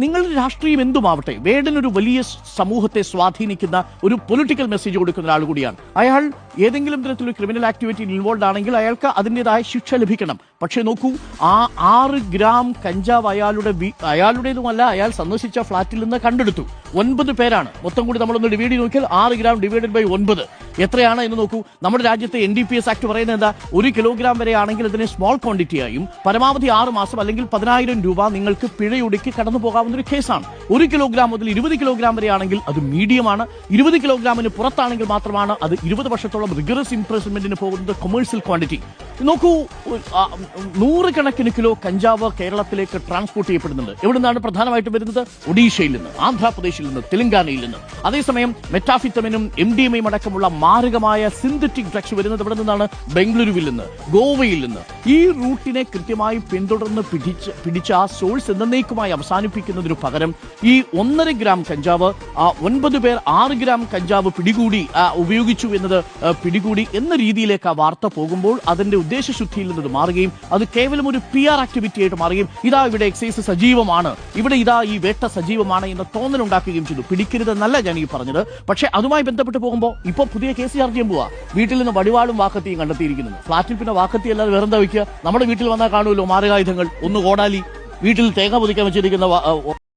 നിങ്ങളുടെ രാഷ്ട്രീയം എന്തുമാവട്ടെ, വേടൻ ഒരു വലിയ സമൂഹത്തെ സ്വാധീനിക്കുന്ന ഒരു പൊളിറ്റിക്കൽ മെസ്സേജ് കൊടുക്കുന്ന ഒരാൾ കൂടിയാണ്. അയാൾ ഏതെങ്കിലും തരത്തിലൊരു ക്രിമിനൽ ആക്ടിവിറ്റിയിൽ ഇൻവോൾവ് ആണെങ്കിൽ അയാൾക്ക് അതിൻ്റെതായ ശിക്ഷ ലഭിക്കണം. പക്ഷേ നോക്കൂ, ആ 6 ഗ്രാം കഞ്ചാവ് അയാളുടേതുമല്ല, അയാൾ സന്ദർശിച്ച ഫ്ളാറ്റിൽ നിന്ന് കണ്ടെടുത്തു. 9 പേരാണ് മൊത്തം കൂടി. നമ്മളൊന്ന് ഡിവൈഡ് ചെയ്ത് നോക്കിയാൽ 6 ഗ്രാം ഡിവൈഡഡ് ബൈ 9 എത്രയാണ് എന്ന് നോക്കൂ. നമ്മുടെ രാജ്യത്തെ NDPS ആക്ട് പറയുന്നത് എന്താ? 1 കിലോഗ്രാം വരെ ആണെങ്കിൽ അതിനെ സ്മോൾ ക്വാണ്ടിറ്റി ആയും പരമാവധി 6 മാസം അല്ലെങ്കിൽ 10,000 രൂപ നിങ്ങൾക്ക് പിഴയൊടുക്കി കടന്നു പോകാവുന്ന ഒരു കേസാണ്. 1 കിലോഗ്രാം മുതൽ 20 കിലോഗ്രാം വരെ ആണെങ്കിൽ അത് മീഡിയമാണ്. 20 കിലോഗ്രാമിന് പുറത്താണെങ്കിൽ മാത്രമാണ് അത് 20 വർഷത്തോളം റിഗറസ് ഇംപ്രിസൺമെന്റിന് പോകുന്നത് കൊമേഴ്സ്യൽ ക്വാണ്ടിറ്റി. നോക്കൂ, 100 കണക്കിന് കിലോ കഞ്ചാവ് കേരളത്തിലേക്ക് ട്രാൻസ്പോർട്ട് ചെയ്യപ്പെടുന്നുണ്ട്. എവിടെ നിന്നാണ് പ്രധാനമായിട്ടും വരുന്നത്? ഒഡീഷയിൽ നിന്ന്, ആന്ധ്രാപ്രദേശിൽ നിന്ന്, തെലങ്കാനയിൽ നിന്ന്. അതേസമയം മെറ്റാഫിത്തമിനും MDMA അടക്കമുള്ള മാരകമായ സിന്തറ്റിക് ഡ്രഗ്സ് വരുന്നത് എവിടെ നിന്നാണ്? ബംഗളൂരുവിൽ നിന്ന്, ഗോവയിൽ നിന്ന്. ഈ റൂട്ടിനെ കൃത്യമായി പിന്തുടർന്ന് പിടിച്ച ആ സോഴ്സ് എന്നേക്കുമായി അവസാനിപ്പിക്കുന്നതിനു പകരം ഈ 1.5 ഗ്രാം കഞ്ചാവ് 9 പേർ 6 ഗ്രാം കഞ്ചാവ് ഉപയോഗിച്ചു എന്നത് പിടികൂടി എന്ന രീതിയിലേക്ക് ആ വാർത്ത പോകുമ്പോൾ അതിന്റെ ഉദ്ദേശശുദ്ധിയിൽ നിന്ന് മാറുകയും അത് കേവലം ഒരു PR ആക്ടിവിറ്റി ആയിട്ട് മാറുകയും ഇതാ ഇവിടെ എക്സൈസ് സജീവമാണ്, ഇവിടെ ഇതാ ഈ വേട്ട സജീവമാണ് എന്ന തോന്നലുണ്ടാക്കുകയും ചെയ്തു. പിടിക്കരുതെന്നല്ല ഞാൻ ഈ പറഞ്ഞത്. പക്ഷേ അതുമായി ബന്ധപ്പെട്ട് പോകുമ്പോൾ ഇപ്പോൾ പുതിയ കേസ് ചാർജ് ചെയ്യാൻ പോവാ. വീട്ടിൽ നിന്ന് വടിവാളും വാക്കത്തിയും കണ്ടെത്തിയിരിക്കുന്നത്. ഫ്ളാറ്റിൽ പിന്നെ വാക്കത്തി അല്ലാതെ വേറെന്താ വയ്ക്കുക? നമ്മുടെ വീട്ടിൽ വന്നാൽ കാണുമല്ലോ മാരകായുധങ്ങൾ, ഒന്ന് കോടാലി, വീട്ടിൽ തേങ്ങ പൊതിക്കാൻ വെച്ചിരിക്കുന്ന